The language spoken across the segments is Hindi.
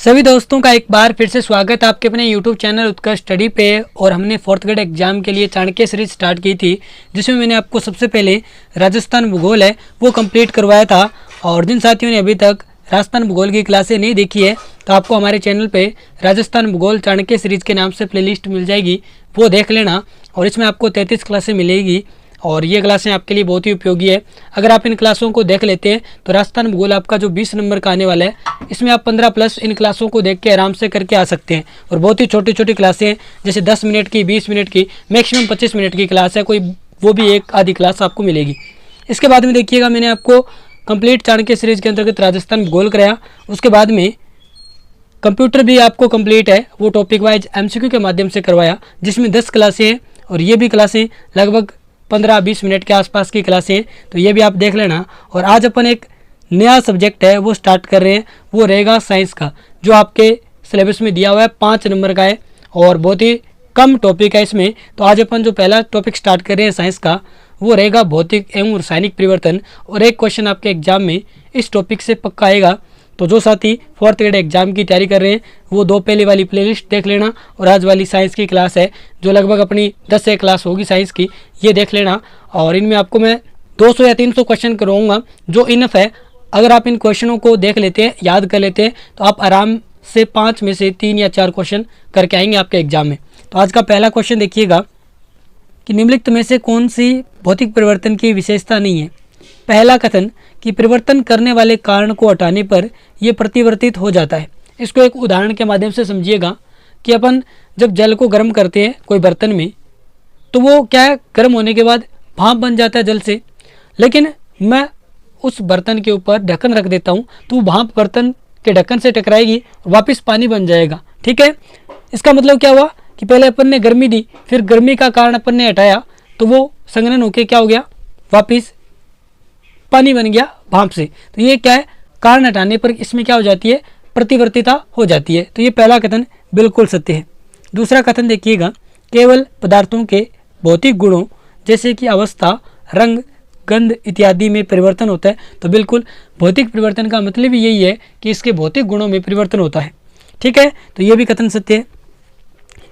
सभी दोस्तों का एक बार फिर से स्वागत है आपके अपने YouTube चैनल उत्कर्ष स्टडी पे। और हमने 4th ग्रेड एग्जाम के लिए चाणक्य सीरीज स्टार्ट की थी, जिसमें मैंने आपको सबसे पहले राजस्थान भूगोल है वो कंप्लीट करवाया था। और जिन साथियों ने अभी तक राजस्थान भूगोल की क्लासें नहीं देखी है तो आपको हमारे चैनल पे राजस्थान भूगोल चाणक्य सीरीज के नाम से प्लेलिस्ट मिल जाएगी, वो देख लेना। और इसमें आपको 33 क्लासें मिलेगी और ये क्लासें आपके लिए बहुत ही उपयोगी है। अगर आप इन क्लासों को देख लेते हैं तो राजस्थान भूगोल आपका जो 20 नंबर का आने वाला है, इसमें आप 15+ इन क्लासों को देख के आराम से करके आ सकते हैं। और बहुत ही छोटी छोटी क्लासें हैं, जैसे 10 मिनट की, 20 मिनट की, मैक्सिमम 25 मिनट की क्लास है कोई, वो भी एक आधी क्लास आपको मिलेगी। इसके बाद में देखिएगा, मैंने आपको कंप्लीट चाणक्य सीरीज के अंतर्गत राजस्थान भूगोल कराया। उसके बाद में कंप्यूटर भी आपको कंप्लीट है, वो टॉपिक वाइज MCQ के माध्यम से करवाया, जिसमें 10 क्लासें हैं। और ये भी क्लासें लगभग 15-20 मिनट के आसपास की क्लासें हैं, तो ये भी आप देख लेना। और आज अपन एक नया सब्जेक्ट है वो स्टार्ट कर रहे हैं, वो रहेगा साइंस का, जो आपके सिलेबस में दिया हुआ है 5 नंबर का है और बहुत ही कम टॉपिक है इसमें। तो आज अपन जो पहला टॉपिक स्टार्ट कर रहे हैं साइंस का, वो रहेगा भौतिक एवं रासायनिक परिवर्तन। और एक क्वेश्चन आपके एग्जाम में इस टॉपिक से पक्का आएगा। तो जो साथी 4th ग्रेड एग्जाम की तैयारी कर रहे हैं वो 2 पहले वाली प्लेलिस्ट देख लेना, और आज वाली साइंस की क्लास है जो लगभग अपनी 10 से क्लास होगी साइंस की, ये देख लेना। और इनमें आपको मैं 200 या 300 क्वेश्चन करवाऊंगा, जो इनफ है। अगर आप इन क्वेश्चनों को देख लेते हैं, याद कर लेते हैं, तो आप आराम से 5 में से 3 या 4 क्वेश्चन करके आएंगे आपके एग्जाम में। तो आज का पहला क्वेश्चन देखिएगा कि निम्नलिखित में से कौन सी भौतिक परिवर्तन की विशेषता नहीं है। पहला कथन कि परिवर्तन करने वाले कारण को हटाने पर यह प्रतिवर्तित हो जाता है। इसको एक उदाहरण के माध्यम से समझिएगा कि अपन जब जल को गर्म करते हैं कोई बर्तन में, तो वो क्या है, गर्म होने के बाद भाप बन जाता है जल से। लेकिन मैं उस बर्तन के ऊपर ढक्कन रख देता हूँ तो वो भाप बर्तन के ढक्कन से टकराएगी और वापस पानी बन जाएगा। ठीक है, इसका मतलब क्या हुआ कि पहले अपन ने गर्मी दी, फिर गर्मी का कारण अपन ने हटाया, तो वो संघनन होकर क्या हो गया, वापिस पानी बन गया भाप से। तो ये क्या है, कारण हटाने पर इसमें क्या हो जाती है, प्रतिवर्तिता हो जाती है। तो ये पहला कथन बिल्कुल सत्य है। दूसरा कथन देखिएगा, केवल पदार्थों के भौतिक गुणों जैसे कि अवस्था, रंग, गंध इत्यादि में परिवर्तन होता है। तो बिल्कुल भौतिक परिवर्तन का मतलब ही यही है कि इसके भौतिक गुणों में परिवर्तन होता है। ठीक है, तो ये भी कथन सत्य है।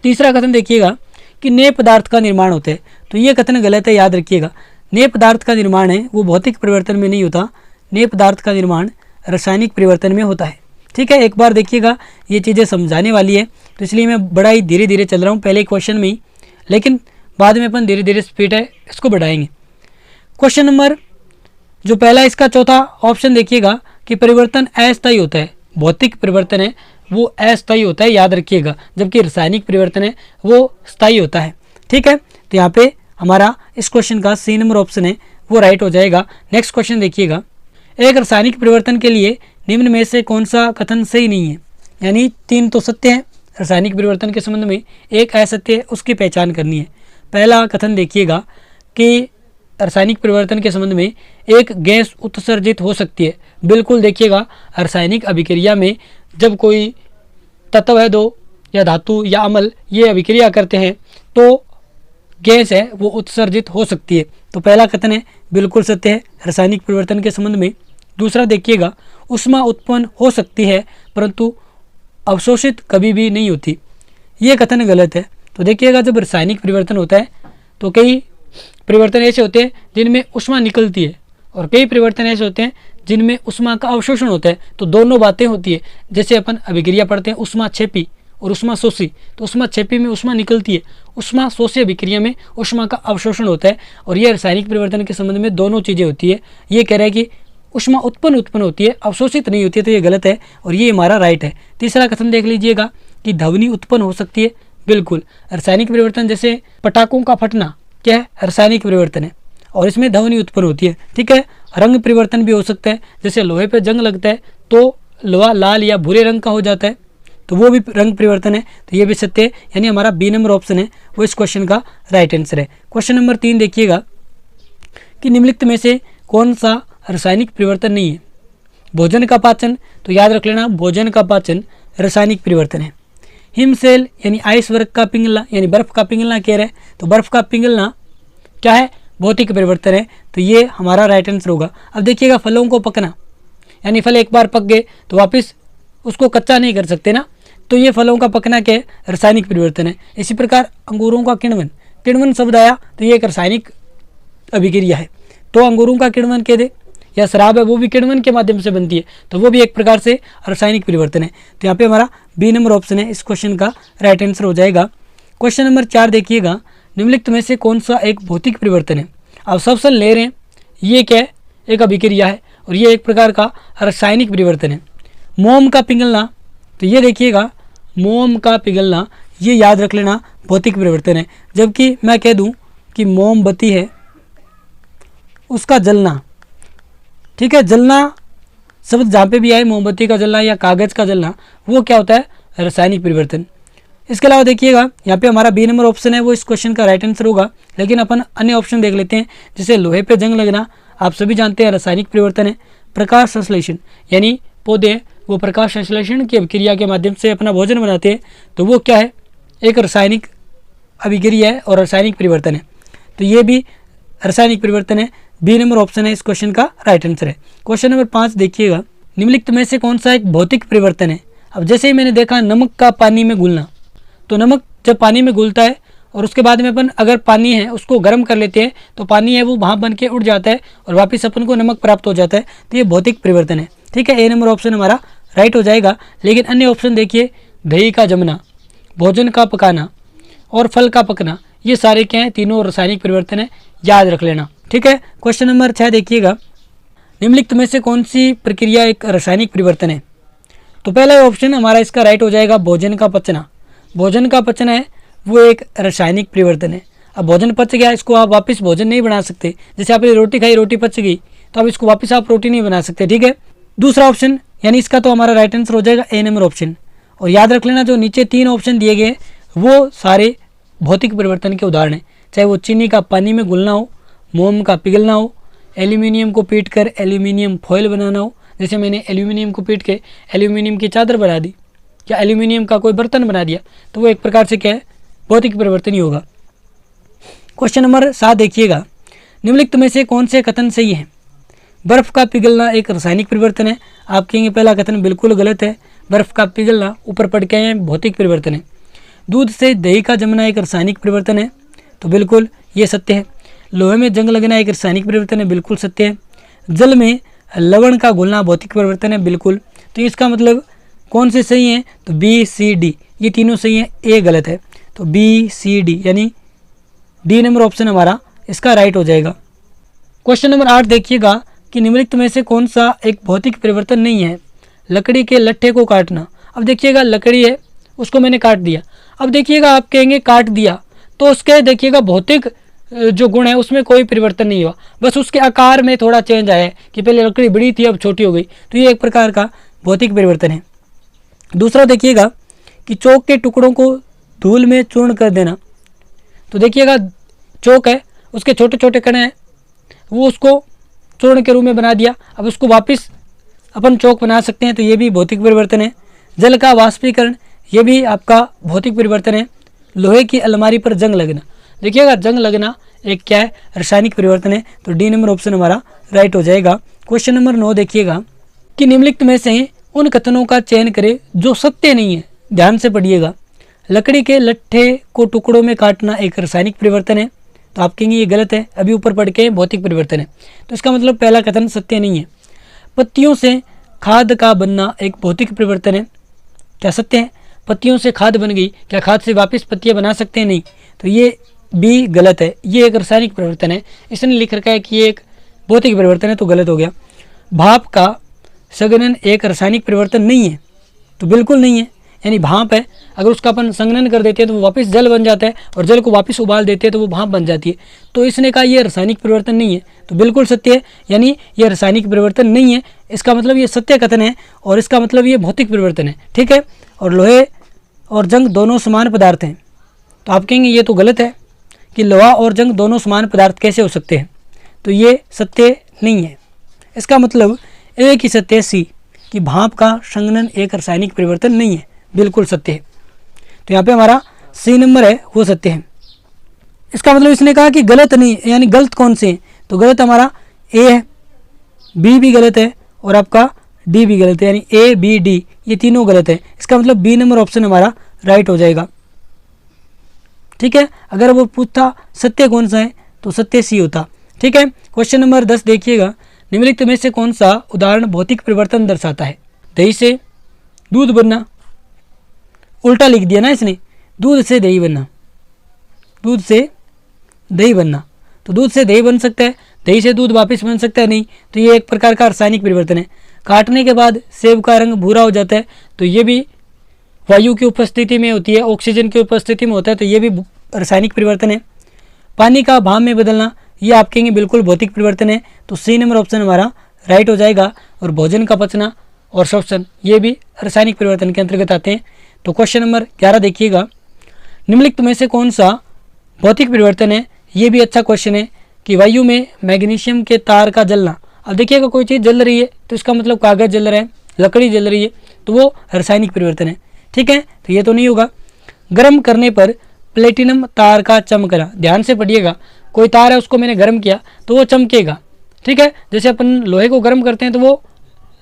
तीसरा कथन देखिएगा कि नए पदार्थ का निर्माण होता है। तो ये कथन गलत है, याद रखिएगा। नए पदार्थ का निर्माण है वो भौतिक परिवर्तन में नहीं होता, नए पदार्थ का निर्माण रासायनिक परिवर्तन में होता है। ठीक है, एक बार देखिएगा, ये चीज़ें समझाने वाली है, तो इसलिए मैं बड़ा ही धीरे धीरे चल रहा हूँ पहले क्वेश्चन में ही, लेकिन बाद में अपन धीरे धीरे स्पीड है इसको बढ़ाएंगे। क्वेश्चन नंबर जो पहला इसका चौथा ऑप्शन देखिएगा कि परिवर्तन अस्थायी होता है। भौतिक परिवर्तन है वो अस्थायी होता है, याद रखिएगा, जबकि रासायनिक परिवर्तन है वो स्थायी होता है। ठीक है, तो यहाँ पे हमारा इस क्वेश्चन का C नंबर ऑप्शन है वो राइट हो जाएगा। नेक्स्ट क्वेश्चन देखिएगा, एक रासायनिक परिवर्तन के लिए निम्न में से कौन सा कथन सही नहीं है। यानी 3 तो सत्य है, रासायनिक परिवर्तन के संबंध में एक असत्य है, उसकी पहचान करनी है। पहला कथन देखिएगा कि रासायनिक परिवर्तन के संबंध में एक गैस उत्सर्जित हो सकती है। बिल्कुल देखिएगा, रासायनिक अभिक्रिया में जब कोई तत्व है, दो या धातु या अम्ल, ये अभिक्रिया करते हैं तो गैस है वो उत्सर्जित हो सकती है। तो पहला कथन है बिल्कुल सत्य है रासायनिक परिवर्तन के संबंध में। दूसरा देखिएगा, ऊष्मा उत्पन्न हो सकती है परंतु अवशोषित कभी भी नहीं होती, ये कथन गलत है। तो देखिएगा, जब रासायनिक परिवर्तन होता है तो कई परिवर्तन ऐसे होते हैं जिनमें ऊष्मा निकलती है और कई परिवर्तन ऐसे होते हैं जिनमें ऊष्मा का अवशोषण होता है। तो दोनों बातें होती है। जैसे अपन अभिक्रिया पढ़ते हैं ऊष्मा क्षेपी और ऊष्मा शोषी, तो ऊष्मा क्षेपी में ऊष्मा निकलती है, ऊष्मा शोषी अभिक्रिया में ऊष्मा का अवशोषण होता है। और ये रासायनिक परिवर्तन के संबंध में दोनों चीज़ें होती है। ये कह रहा है कि ऊष्मा उत्पन्न होती है, अवशोषित नहीं होती है, तो ये गलत है और ये हमारा राइट है। तीसरा कथन देख लीजिएगा कि ध्वनि उत्पन्न हो सकती है। बिल्कुल, रासायनिक परिवर्तन जैसे पटाखों का फटना क्या है, रासायनिक परिवर्तन है और इसमें ध्वनि उत्पन्न होती है। ठीक है, रंग परिवर्तन भी हो सकता है, जैसे लोहे पे जंग लगता है तो लोहा लाल या भूरे रंग का हो जाता है, तो वो भी रंग परिवर्तन है। तो ये भी सत्य है, यानी हमारा B नंबर ऑप्शन है वो इस क्वेश्चन का राइट आंसर है। क्वेश्चन नंबर 3 देखिएगा कि निम्नलिखित में से कौन सा रासायनिक परिवर्तन नहीं है। भोजन का पाचन, तो याद रख लेना, भोजन का पाचन रासायनिक परिवर्तन है। हिमशैल यानी आइस वर्ग का पिघलना, यानी बर्फ का पिघलना कह रहे हैं, तो बर्फ का पिघलना क्या है, भौतिक परिवर्तन है। तो ये हमारा राइट आंसर होगा। अब देखिएगा, फलों को पकना, यानी फल एक बार पक गए तो वापस उसको कच्चा नहीं कर सकते ना, तो ये फलों का पकना क्या है, रासायनिक परिवर्तन है। इसी प्रकार अंगूरों का किण्वन, किण्वन शब्द आया तो ये एक रासायनिक अभिक्रिया है। तो अंगूरों का किण्वन कह दे, या शराब है वो भी किण्वन के माध्यम से बनती है, तो वो भी एक प्रकार से रासायनिक परिवर्तन है। तो यहाँ पे हमारा बी नंबर ऑप्शन है इस क्वेश्चन का राइट आंसर हो जाएगा। क्वेश्चन नंबर 4 देखिएगा, निम्नलिखित में से कौन सा एक भौतिक परिवर्तन है। अब सबसे ले रहे हैं, ये क्या है, एक अभिक्रिया है और ये एक प्रकार का रासायनिक परिवर्तन है। मोम का पिघलना, तो ये देखिएगा मोम का पिघलना, ये याद रख लेना भौतिक परिवर्तन है। जबकि मैं कह दूं कि मोमबत्ती है उसका जलना, ठीक है, जलना शब्द जहाँ पे भी आए, मोमबत्ती का जलना या कागज़ का जलना, वो क्या होता है, रासायनिक परिवर्तन। इसके अलावा देखिएगा यहाँ पे हमारा बी नंबर ऑप्शन है वो इस क्वेश्चन का राइट आंसर होगा। लेकिन अपन अन्य ऑप्शन देख लेते हैं, जैसे लोहे पे जंग लगना, आप सभी जानते हैं रासायनिक परिवर्तन है। प्रकाश संश्लेषण, यानी पौधे वो प्रकाश संश्लेषण की अभिक्रिया के माध्यम से अपना भोजन बनाते हैं, तो वो क्या है, एक रासायनिक अभिक्रिया है और रासायनिक परिवर्तन है। तो ये भी रासायनिक परिवर्तन है। बी नंबर ऑप्शन है इस क्वेश्चन का राइट आंसर है। क्वेश्चन नंबर 5 देखिएगा, निम्नलिखित में से कौन सा एक भौतिक परिवर्तन है। अब जैसे ही मैंने देखा नमक का पानी में घुलना, तो नमक जब पानी में घुलता है और उसके बाद में अपन अगर पानी है उसको गर्म कर लेते हैं, तो पानी है वो भाप बन के उड़ जाता है और वापस अपन को नमक प्राप्त हो जाता है। तो ये भौतिक परिवर्तन है, ठीक है, ए नंबर ऑप्शन हमारा राइट हो जाएगा। लेकिन अन्य ऑप्शन देखिए, दही का जमना, भोजन का पकाना और फल का पकना, ये सारे क्या हैं, तीनों रासायनिक परिवर्तन है, याद रख लेना, ठीक है। क्वेश्चन नंबर 6 देखिएगा, निम्नलिखित में से कौन सी प्रक्रिया एक रासायनिक परिवर्तन है। तो पहला ऑप्शन हमारा इसका राइट हो जाएगा, भोजन का पचना। भोजन का पचना है वो एक रासायनिक परिवर्तन है। अब भोजन पच गया, इसको आप वापस भोजन नहीं बना सकते। जैसे आपने रोटी खाई, रोटी पच गई, तो अब इसको वापस आप रोटी नहीं बना सकते, ठीक है। दूसरा ऑप्शन यानी इसका तो हमारा राइट आंसर हो जाएगा ए नंबर ऑप्शन। और याद रख लेना जो नीचे 3 ऑप्शन दिए गए वो सारे भौतिक परिवर्तन के उदाहरण हैं, चाहे वो चीनी का पानी में घुलना हो, मोम का पिघलना हो, एल्यूमिनियम को पीट कर एल्यूमिनियम फॉयल बनाना हो, जैसे मैंने एल्यूमिनियम को पीट के एल्यूमिनियम की चादर बना दी या एल्यूमिनियम का कोई बर्तन बना दिया, तो वो एक प्रकार से क्या है, भौतिक परिवर्तन ही होगा। क्वेश्चन नंबर 7 देखिएगा, निम्नलिखित में से कौन से कथन सही है। बर्फ़ का पिघलना एक रासायनिक परिवर्तन है। आप कहेंगे पहला कथन बिल्कुल गलत है, बर्फ़ का पिघलना ऊपर पढ़ के हैं भौतिक परिवर्तन है। दूध से दही का जमना एक रासायनिक परिवर्तन है, तो बिल्कुल ये सत्य है। लोहे में जंग लगना एक रासायनिक परिवर्तन है, बिल्कुल सत्य है। जल में लवण का घुलना भौतिक परिवर्तन है, बिल्कुल। तो इसका मतलब कौन से सही हैं, तो बी सी डी ये तीनों सही हैं, ए गलत है। तो बी सी डी यानी डी नंबर ऑप्शन हमारा इसका राइट हो जाएगा। क्वेश्चन नंबर 8 देखिएगा कि निम्नलिखित में से कौन सा एक भौतिक परिवर्तन नहीं है। लकड़ी के लट्ठे को काटना। अब देखिएगा लकड़ी है उसको मैंने काट दिया, अब देखिएगा आप कहेंगे काट दिया तो उसके देखिएगा भौतिक जो गुण है उसमें कोई परिवर्तन नहीं हुआ, बस उसके आकार में थोड़ा चेंज आया है कि पहले लकड़ी बड़ी थी अब छोटी हो गई, तो ये एक प्रकार का भौतिक परिवर्तन है। दूसरा देखिएगा कि चौक के टुकड़ों को धूल में चूर्ण कर देना। तो देखिएगा चौक है उसके छोटे छोटे कण हैं, वो उसको चूर्ण के रूप में बना दिया, अब उसको वापस अपन चौक बना सकते हैं, तो ये भी भौतिक परिवर्तन है। जल का वाष्पीकरण ये भी आपका भौतिक परिवर्तन है। लोहे की अलमारी पर जंग लगना, देखिएगा जंग लगना एक क्या है, रासायनिक परिवर्तन है, तो डी नंबर ऑप्शन हमारा राइट हो जाएगा। क्वेश्चन नंबर 9 देखिएगा कि निम्नलिखित में से उन कथनों का चयन करें जो सत्य नहीं है। ध्यान से पढ़िएगा, लकड़ी के लट्ठे को टुकड़ों में काटना एक रासायनिक परिवर्तन है, तो आप कहेंगे ये गलत है, अभी ऊपर पढ़ के भौतिक परिवर्तन है, तो इसका मतलब पहला कथन सत्य नहीं है। पत्तियों से खाद का बनना एक भौतिक परिवर्तन है, क्या सत्य है? पत्तियों से खाद बन गई, क्या खाद से वापस पत्तियां बना सकते हैं? नहीं, तो ये भी गलत है, ये एक रासायनिक परिवर्तन है। इसने लिख रखा है कि ये एक भौतिक परिवर्तन है, तो गलत हो गया। भाप का संघनन एक रासायनिक परिवर्तन नहीं है, तो बिल्कुल नहीं है। यानी भाप है, अगर उसका अपन संघनन कर देते हैं तो वो वापस जल बन जाता है, और जल को वापस उबाल देते हैं तो वो भाप बन जाती है, तो इसने कहा ये रासायनिक परिवर्तन नहीं है, तो बिल्कुल सत्य है। यानी ये रासायनिक परिवर्तन नहीं है, इसका मतलब ये सत्य कथन है, और इसका मतलब ये भौतिक परिवर्तन है, ठीक है। और लोहे और जंग दोनों समान पदार्थ हैं, तो आप कहेंगे ये तो गलत है कि लोहा और जंग दोनों समान पदार्थ कैसे हो सकते हैं, तो ये सत्य नहीं है। इसका मतलब एक ही सत्य है सी, कि भाप का संघनन एक रासायनिक परिवर्तन नहीं है, बिल्कुल सत्य है। तो यहाँ पे हमारा सी नंबर है वो सत्य है। इसका मतलब इसने कहा कि गलत नहीं, यानी गलत कौन से हैं, तो गलत हमारा ए है, बी भी गलत है, और आपका डी भी गलत है, यानी ए बी डी ये तीनों गलत है। इसका मतलब बी नंबर ऑप्शन हमारा राइट हो जाएगा। ठीक है, अगर वो पूछता सत्य कौन सा है तो सत्य सी होता। ठीक है, क्वेश्चन नंबर 10 देखिएगा, निम्नलिखित में से कौन सा उदाहरण भौतिक परिवर्तन दर्शाता है? दही से दूध बनना, उल्टा लिख दिया ना इसने, दूध से दही बनना, दूध से दही बनना, तो दूध से दही बन सकता है, दही से दूध वापस बन सकता है नहीं, तो ये एक प्रकार का रासायनिक परिवर्तन है। काटने के बाद सेब का रंग भूरा हो जाता है, तो ये भी वायु की उपस्थिति में होती है, ऑक्सीजन की उपस्थिति में होता है, तो ये भी रासायनिक परिवर्तन है। पानी का भाप में बदलना, ये आप कहेंगे बिल्कुल भौतिक परिवर्तन है, तो सी नंबर ऑप्शन हमारा राइट हो जाएगा। और भोजन का पचना और श्वसन, ये भी रासायनिक परिवर्तन के अंतर्गत आते हैं। तो क्वेश्चन नंबर 11 देखिएगा, निम्नलिखित में से कौन सा भौतिक परिवर्तन है? ये भी अच्छा क्वेश्चन है कि वायु में मैग्नीशियम के तार का जलना। अब देखिएगा कोई चीज़ जल रही है तो इसका मतलब कागज जल रहा है, लकड़ी जल रही है, तो वो रासायनिक परिवर्तन है। ठीक है, तो ये तो नहीं होगा। गर्म करने पर प्लेटिनम तार का चमकना, ध्यान से पढ़िएगा, कोई तार है उसको मैंने गर्म किया तो वो चमकेगा। ठीक है, जैसे अपन लोहे को गर्म करते हैं तो वो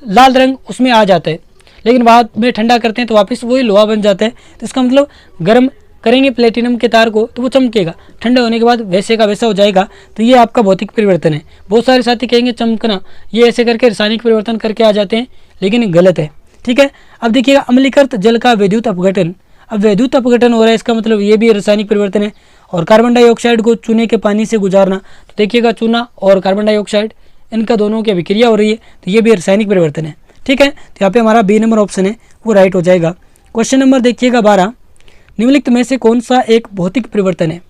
लाल रंग उसमें आ जाता है, लेकिन बाद में ठंडा करते हैं तो वापस वही लोहा बन जाता है। तो इसका मतलब गर्म करेंगे प्लेटिनम के तार को तो वो चमकेगा, ठंडा होने के बाद वैसे का वैसा हो जाएगा, तो ये आपका भौतिक परिवर्तन है। बहुत सारे साथी कहेंगे चमकना, ये ऐसे करके रासायनिक परिवर्तन करके आ जाते हैं, लेकिन गलत है। ठीक है, अब देखिएगा अम्लीकृत जल का विद्युत अपघटन। अब विद्युत अपघटन हो रहा है, इसका मतलब ये भी रासायनिक परिवर्तन है। और कार्बन डाइऑक्साइड को चूने के पानी से गुजारना, तो देखिएगा चूना और कार्बन डाइऑक्साइड इनका दोनों की अभिक्रिया हो रही है, तो ये भी रासायनिक परिवर्तन है। ठीक है, तो यहाँ पे हमारा बी नंबर ऑप्शन है वो राइट हो जाएगा। क्वेश्चन नंबर देखिएगा 12, निम्नलिखित में से कौन सा एक भौतिक परिवर्तन है?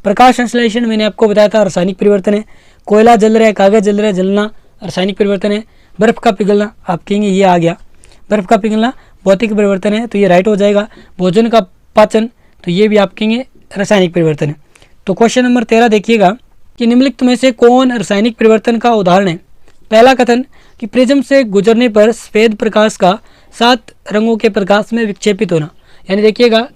प्रकाश संश्लेषण मैंने आपको बताया था रासायनिक परिवर्तन है। कोयला जल रहा है, कागज जल रहा है, जलना रासायनिक परिवर्तन है। बर्फ़ का पिघलना, आप कहेंगे ये आ गया, बर्फ़ का पिघलना भौतिक परिवर्तन है, तो ये राइट हो जाएगा। भोजन का पाचन, तो ये भी आप कहेंगे रासायनिक परिवर्तन है। तो क्वेश्चन नंबर 13 देखिएगा कि निम्नलिखित में से कौन रासायनिक परिवर्तन का उदाहरण है? पहला कथन कि प्रिज्म से गुजरने पर सफेद प्रकाश का 7 रंगों के प्रकाश में विक्षेपित होना, यानी देखिएगा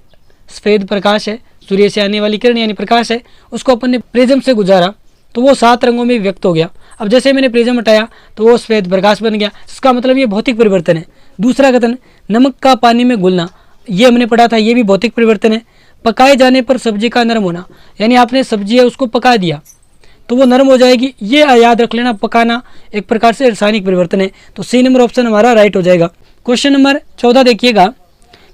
सफेद प्रकाश है, सूर्य से आने वाली किरण यानी प्रकाश है, उसको अपन ने प्रिज्म से गुजारा तो वो 7 रंगों में व्यक्त हो गया। अब जैसे मैंने प्रिज्म हटाया तो वो सफेद प्रकाश बन गया, इसका मतलब ये भौतिक परिवर्तन है। दूसरा कथन, नमक का पानी में घुलना, ये हमने पढ़ा था, ये भी भौतिक परिवर्तन है। पकाए जाने पर सब्जी का नरम होना, यानी आपने सब्जी है उसको पका दिया तो वो नरम हो जाएगी, ये याद रख लेना, पकाना एक प्रकार से रासायनिक परिवर्तन है, तो सी नंबर ऑप्शन हमारा राइट हो जाएगा। क्वेश्चन नंबर 14 देखिएगा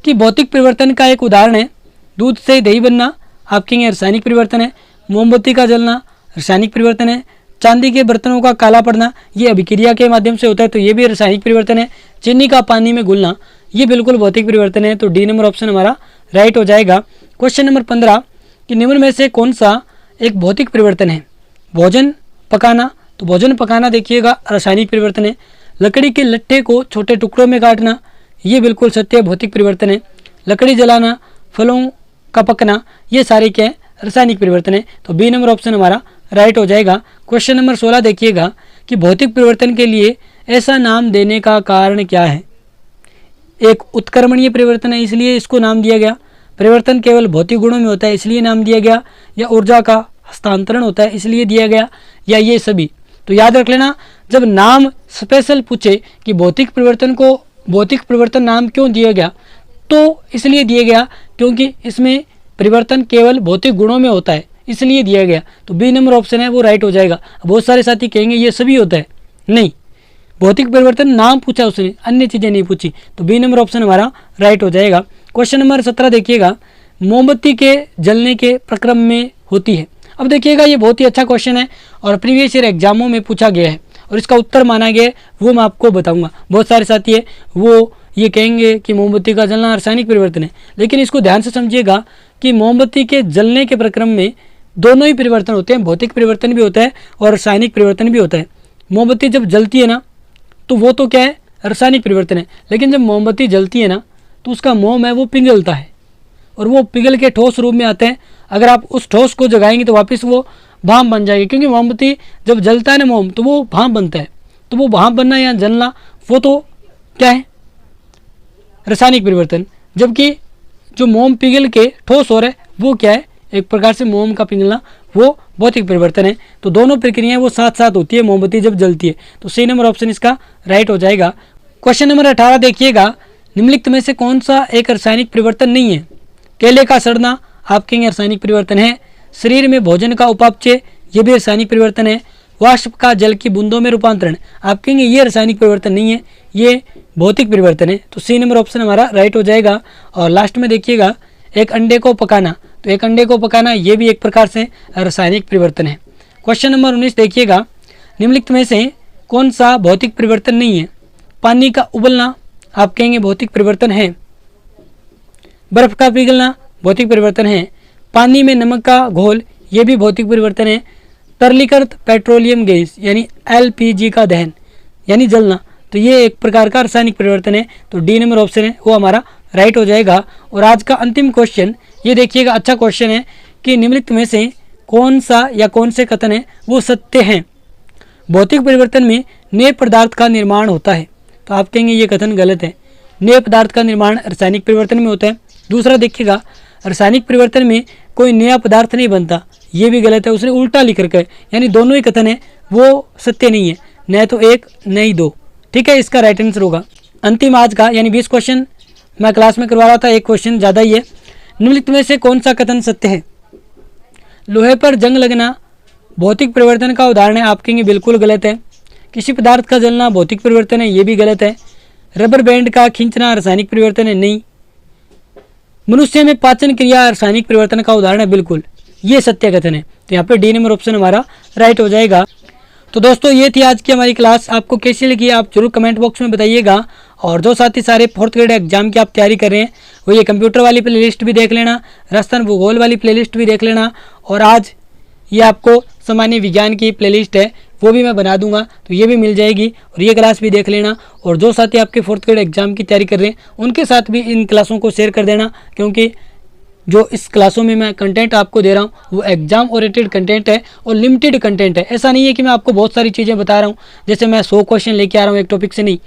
कि भौतिक परिवर्तन का एक उदाहरण है दूध से दही बनना, आप कहेंगे रासायनिक परिवर्तन है। मोमबत्ती का जलना रासायनिक परिवर्तन है। चांदी के बर्तनों का काला पड़ना, ये अभिक्रिया के माध्यम से होता है, तो ये भी रासायनिक परिवर्तन है। चीनी का पानी में घुलना, ये बिल्कुल भौतिक परिवर्तन है, तो डी नंबर ऑप्शन हमारा राइट हो जाएगा। क्वेश्चन नंबर 15 कि निम्न में से कौन सा एक भौतिक परिवर्तन है? भोजन पकाना, तो भोजन पकाना देखिएगा रासायनिक परिवर्तन है। लकड़ी के लट्ठे को छोटे टुकड़ों में काटना, ये बिल्कुल सत्य भौतिक परिवर्तन है। लकड़ी जलाना, फलों का पकना, ये सारे क्या है? रासायनिक परिवर्तन है, तो बी नंबर ऑप्शन हमारा राइट हो जाएगा। क्वेश्चन नंबर 16 देखिएगा कि भौतिक परिवर्तन के लिए ऐसा नाम देने का कारण क्या है? एक उत्क्रमणीय परिवर्तन है इसलिए इसको नाम दिया गया। परिवर्तन केवल भौतिक गुणों में होता है इसलिए नाम दिया गया, या ऊर्जा का हस्तांतरण होता है इसलिए दिया गया, या ये सभी। तो याद रख लेना, जब नाम स्पेशल पूछे कि भौतिक परिवर्तन को भौतिक परिवर्तन नाम क्यों दिया गया, तो इसलिए दिया गया क्योंकि इसमें परिवर्तन केवल भौतिक गुणों में होता है इसलिए दिया गया, तो बी नंबर ऑप्शन है वो राइट हो जाएगा। बहुत सारे साथी कहेंगे ये सभी होता है, नहीं, भौतिक परिवर्तन नाम पूछा उसने, अन्य चीज़ें नहीं पूछी, तो बी नंबर ऑप्शन हमारा राइट हो जाएगा। क्वेश्चन नंबर 17 देखिएगा, मोमबत्ती के जलने के प्रक्रम में होती है। अब देखिएगा ये बहुत ही अच्छा क्वेश्चन है और प्रीवियस ईयर एग्जामों में पूछा गया है और इसका उत्तर माना गया है, वो मैं आपको बताऊंगा। बहुत सारे साथी है वो ये कहेंगे कि मोमबत्ती का जलना रासायनिक परिवर्तन है, लेकिन इसको ध्यान से समझिएगा कि मोमबत्ती के जलने के प्रक्रम में दोनों ही परिवर्तन होते हैं, भौतिक परिवर्तन भी होता है और रासायनिक परिवर्तन भी होता है। मोमबत्ती जब जलती है ना तो वो तो क्या है? रासायनिक परिवर्तन है, लेकिन जब मोमबत्ती जलती है ना तो उसका मोम है वो पिघलता है और वो पिघल के ठोस रूप में आते हैं। अगर आप उस ठोस को जगाएंगे तो वापस वो भाप बन जाएगी, क्योंकि मोमबत्ती जब जलता है ना मोम तो वो भाप बनता है, तो वो भाप बनना या जलना वो तो क्या है? रासायनिक परिवर्तन। जबकि जो मोम पिघल के ठोस हो रहा है वो क्या है? एक प्रकार से मोम का पिघलना वो भौतिक परिवर्तन है। तो दोनों प्रक्रियाएं वो साथ साथ होती है मोमबत्ती जब जलती है, तो सी नंबर ऑप्शन इसका राइट हो जाएगा। क्वेश्चन नंबर 18 देखिएगा, निम्नलिखित में से कौन सा एक रासायनिक परिवर्तन नहीं है? केले का सड़ना आप कहेंगे रासायनिक परिवर्तन है। शरीर में भोजन का उपापचय ये भी रासायनिक परिवर्तन है। वाष्प का जल की बूंदों में रूपांतरण आप कहेंगे ये रासायनिक परिवर्तन नहीं है, ये भौतिक परिवर्तन है। तो सी नंबर ऑप्शन हमारा राइट हो जाएगा। और लास्ट में देखिएगा, एक अंडे को पकाना, तो एक अंडे को पकाना ये भी एक प्रकार से रासायनिक परिवर्तन है। क्वेश्चन नंबर 19 देखिएगा, निम्नलिखित में से कौन सा भौतिक परिवर्तन नहीं है? पानी का उबलना आप कहेंगे भौतिक परिवर्तन है। बर्फ का पिघलना भौतिक परिवर्तन है। पानी में नमक का घोल ये भी भौतिक परिवर्तन है। तरलीकृत पेट्रोलियम गैस यानी LPG का दहन यानी जलना, तो ये एक प्रकार का रासायनिक परिवर्तन है। तो डी नंबर ऑप्शन है वो हमारा राइट हो जाएगा। और आज का अंतिम क्वेश्चन ये देखिएगा, अच्छा क्वेश्चन है कि निम्नलिखित में से कौन सा या कौन से कथन है वो सत्य हैं? भौतिक परिवर्तन में नए पदार्थ का निर्माण होता है, तो आप कहेंगे ये कथन गलत है। नए पदार्थ का निर्माण रासायनिक परिवर्तन में होता है। दूसरा देखिएगा, रासायनिक परिवर्तन में कोई नया पदार्थ नहीं बनता, ये भी गलत है। उसने उल्टा लिख रखा है, यानी दोनों ही कथन है वो सत्य नहीं है, न तो एक न ही दो। ठीक है, इसका राइट आंसर होगा। अंतिम आज का यानी 20 क्वेश्चन मैं क्लास में करवा रहा था, एक क्वेश्चन ज़्यादा ही है। निम्नलिखित में से कौन सा कथन सत्य है? लोहे पर जंग लगना भौतिक परिवर्तन का उदाहरण है, आप कहेंगे बिल्कुल गलत है। किसी पदार्थ का जलना भौतिक परिवर्तन है, ये भी गलत है। रबर बैंड का खींचना रासायनिक परिवर्तन है, नहीं। मनुष्य में पाचन क्रिया रासायनिक परिवर्तन का उदाहरण है, बिल्कुल ये सत्य कथन है। तो यहाँ पे डी नंबर ऑप्शन हमारा राइट हो जाएगा। तो दोस्तों ये थी आज की हमारी क्लास, आपको कैसी लगी आप जरूर कमेंट बॉक्स में बताइएगा। और जो साथी सारे 4th ग्रेड एग्जाम की आप तैयारी कर रहे हैं वो ये कंप्यूटर वाली प्लेलिस्ट भी देख लेना, राजस्थान भूगोल वाली प्लेलिस्ट भी देख लेना। और आज ये आपको सामान्य विज्ञान की प्लेलिस्ट है वो भी मैं बना दूंगा, तो ये भी मिल जाएगी और ये क्लास भी देख लेना। और जो साथी आपके 4th ग्रेड एग्जाम की तैयारी कर रहे हैं उनके साथ भी इन क्लासों को शेयर कर देना, क्योंकि जो इस क्लासों में मैं कंटेंट आपको दे रहा हूँ वो एग्जाम ओरिएंटेड कंटेंट है और लिमिटेड कंटेंट है। ऐसा नहीं है कि मैं आपको बहुत सारी चीज़ें बता रहा हूँ, जैसे मैं 100 क्वेश्चन लेके आ रहा हूँ एक टॉपिक से, नहीं।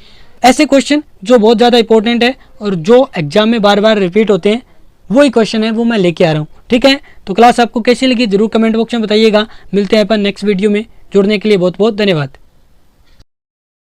ऐसे क्वेश्चन जो बहुत ज़्यादा इंपॉर्टेंट है और जो एग्जाम में बार बार रिपीट होते हैं वही क्वेश्चन है वो मैं लेके आ रहा हूँ। ठीक है, तो क्लास आपको कैसी लगी जरूर कमेंट बॉक्स में बताइएगा। मिलते हैं अपन नेक्स्ट वीडियो में। जुड़ने के लिए बहुत बहुत धन्यवाद।